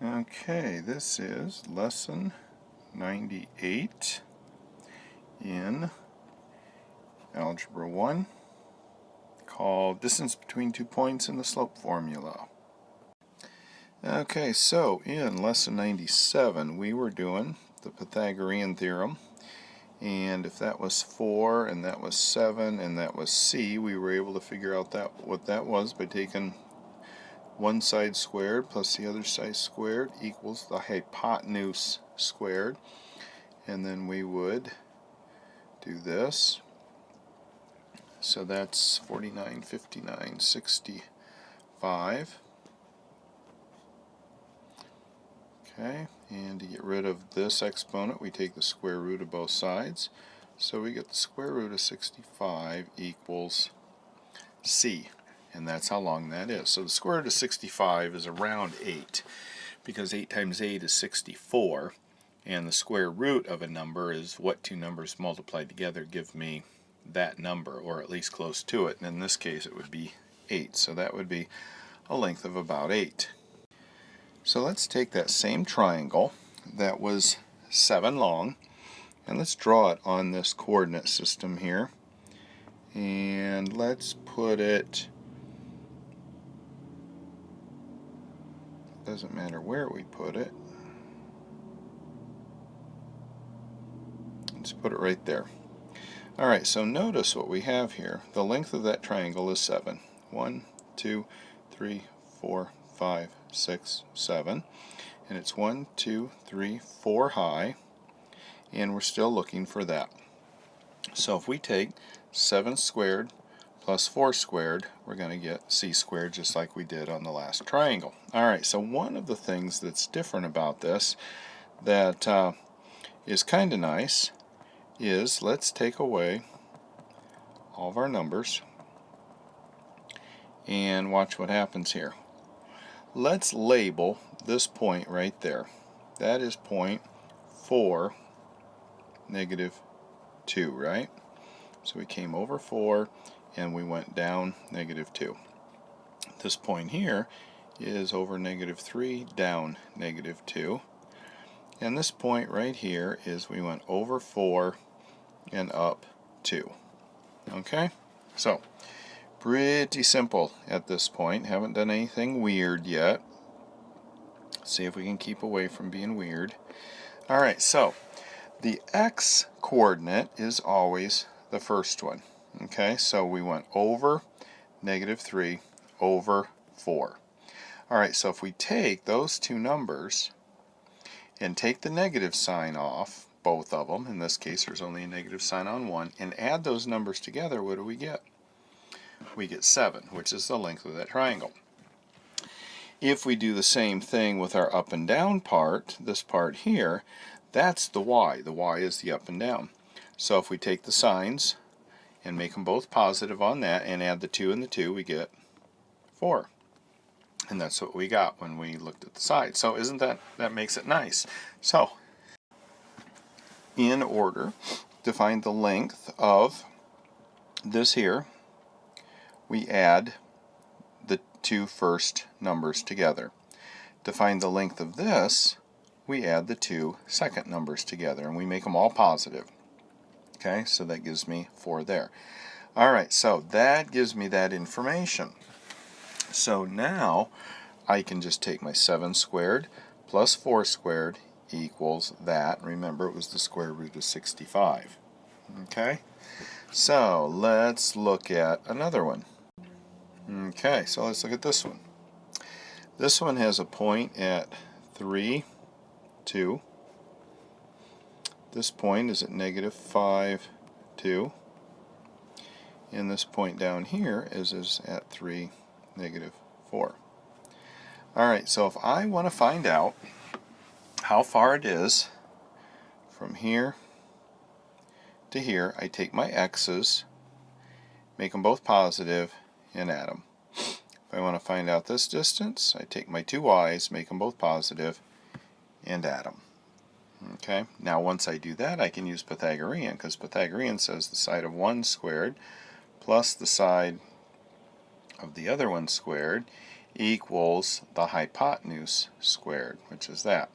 Okay, this is lesson 98 in Algebra 1, called Distance Between 2 Points in the Slope Formula. Okay, so in lesson 97 we were doing the Pythagorean theorem, and if that was 4 and that was 7 and that was c, we were able to figure out what that was by taking one side squared plus the other side squared equals the hypotenuse squared, and then we would do this. So that's 49, 59, 65. Okay, and to get rid of this exponent we take the square root of both sides, so we get the square root of 65 equals c. And that's how long that is. So the square root of 65 is around 8, because 8 times 8 is 64, and the square root of a number is what two numbers multiplied together give me that number, or at least close to it. And in this case it would be 8, so that would be a length of about 8. So let's take that same triangle that was 7 long, and let's draw it on this coordinate system here, and let's put it, doesn't matter where we put it, let's put it right there. Alright, so notice what we have here. The length of that triangle is 7. 1, 2, 3, 4, 5, 6, 7. And it's 1, 2, 3, 4 high, and we're still looking for that. So if we take 7 squared plus 4 squared, we're going to get c squared, just like we did on the last triangle. Alright, so one of the things that's different about this that is kind of nice is, let's take away all of our numbers and watch what happens here. Let's label this point right there. That is point 4, negative 2, right? So we came over 4 and we went down negative 2. This point here is over negative 3, down negative 2. And this point right here is we went over 4 and up 2. Okay? So, pretty simple at this point. Haven't done anything weird yet. See if we can keep away from being weird. Alright, so the x coordinate is always the first one. Okay, so we went over negative 3 over 4. Alright, so if we take those two numbers and take the negative sign off, both of them, in this case there's only a negative sign on one, and add those numbers together, what do we get? We get 7, which is the length of that triangle. If we do the same thing with our up and down part, this part here, that's the y. The y is the up and down. So if we take the signs and make them both positive on that and add the 2 and the 2, we get 4. And that's what we got when we looked at the side. So isn't that makes it nice? So in order to find the length of this here, we add the two first numbers together. To find the length of this, we add the two second numbers together, and we make them all positive. Okay, so that gives me 4 there. Alright, so that gives me that information. So now I can just take my 7 squared plus 4 squared equals that. Remember, it was the square root of 65. Okay, so let's look at another one. Okay, so let's look at this one. This one has a point at 3, 2. This point is at negative 5, 2. And this point down here is at 3, negative 4. Alright, so if I want to find out how far it is from here to here, I take my x's, make them both positive, and add them. If I want to find out this distance, I take my two y's, make them both positive, and add them. Okay, now once I do that, I can use Pythagorean, because Pythagorean says the side of one squared plus the side of the other one squared equals the hypotenuse squared, which is that.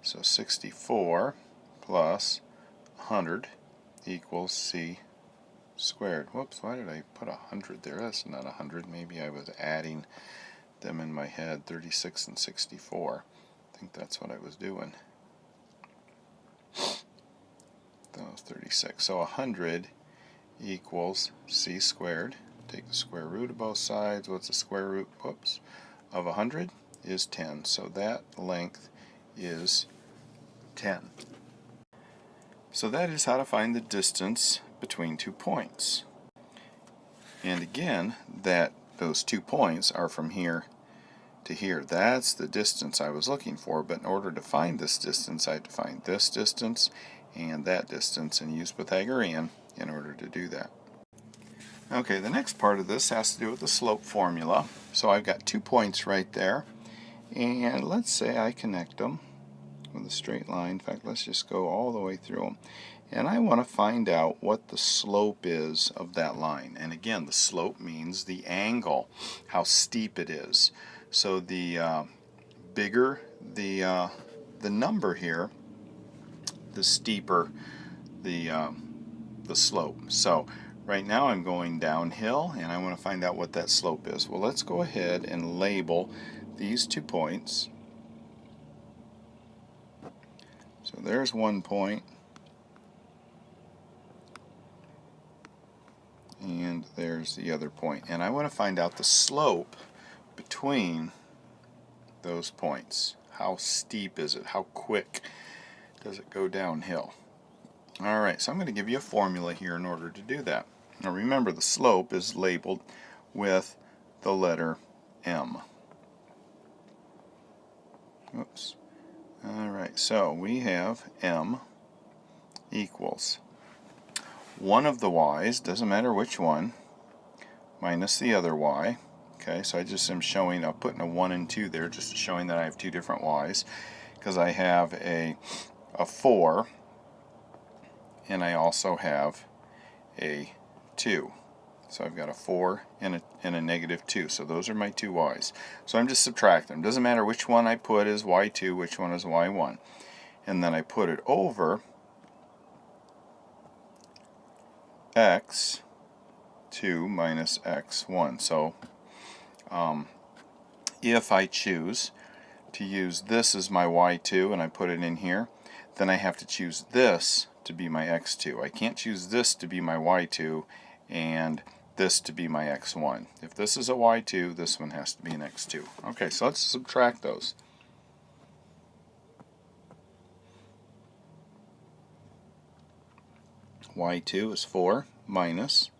So 64 plus 100 equals c squared. Whoops, why did I put 100 there? That's not 100. Maybe I was adding them in my head, 36 and 64. I think that's what I was doing. That was 36. So 100 equals c squared. Take the square root of both sides. What's the square root, whoops, of 100? Is 10. So that length is 10. So that is how to find the distance between 2 points. And again, that those 2 points are from here to here. That's the distance I was looking for, but in order to find this distance, I had to find this distance and that distance and use Pythagorean in order to do that. Okay, the next part of this has to do with the slope formula. So I've got 2 points right there, and let's say I connect them with a straight line. In fact, let's just go all the way through them. And I want to find out what the slope is of that line. And again, the slope means the angle, how steep it is. So the bigger the number here, the steeper the slope. So right now I'm going downhill, and I want to find out what that slope is. Well, let's go ahead and label these 2 points. So there's 1 point, and there's the other point. And I want to find out the slope between those points. How steep is it? How quick does it go downhill? Alright, so I'm going to give you a formula here in order to do that. Now remember, the slope is labeled with the letter m. Oops. Alright, so we have m equals one of the y's, doesn't matter which one, minus the other y. Okay, so I just am showing, I'm putting a 1 and 2 there, just showing that I have 2 different y's, because I have a 4, and I also have a 2. So I've got a 4 and a negative 2. So those are my 2 y's. So I'm just subtracting them. Doesn't matter which one I put as y2, which one is y1. And then I put it over x2 minus x1. So if I choose to use this as my y2 and I put it in here, then I have to choose this to be my x2. I can't choose this to be my y2 and this to be my x1. If this is a y2, this one has to be an x2. Okay, so let's subtract those. y2 is 4 minus,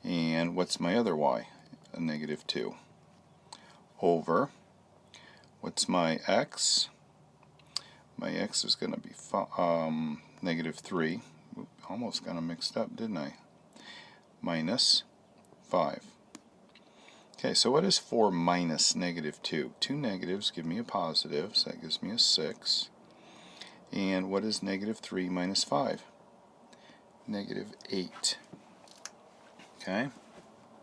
and what's my other y? A negative 2. Over, what's my x? My x is going to be negative 3. Almost got them mixed up, didn't I? Minus 5. Okay, so what is 4 minus negative 2? 2 negatives give me a positive, so that gives me a 6. And what is negative 3 minus 5? Negative 8. Okay,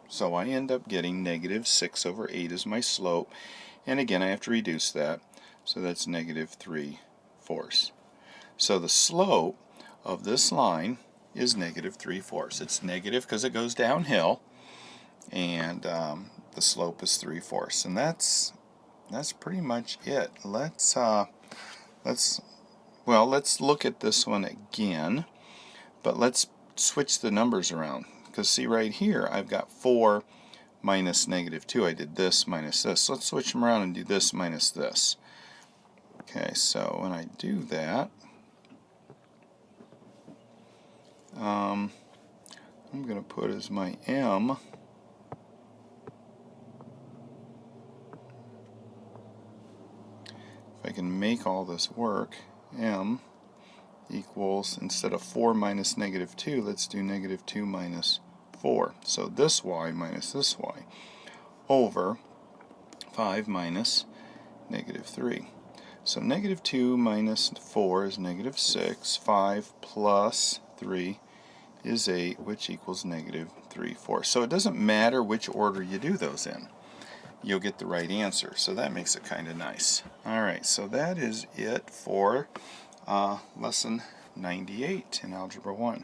so I end up getting negative 6 over 8 as my slope. And again, I have to reduce that, so that's negative 3/4. So the slope of this line is negative 3/4. It's negative because it goes downhill, and the slope is 3/4. And that's pretty much it. Let's look at this one again, but let's switch the numbers around. Because see right here, I've got 4 minus negative 2. I did this minus this. Let's switch them around and do this minus this. Okay, so when I do that, I'm going to put as my m if I can make all this work, m equals, instead of 4 minus negative 2, let's do negative 2 minus 4. So this y minus this y over 5 minus negative 3. So negative 2 minus 4 is negative 6. 5 plus 3 is 8, which equals negative 3/4. So it doesn't matter which order you do those in. you'll get the right answer. So that makes it kind of nice. Alright, so that is it for lesson 98 in Algebra 1.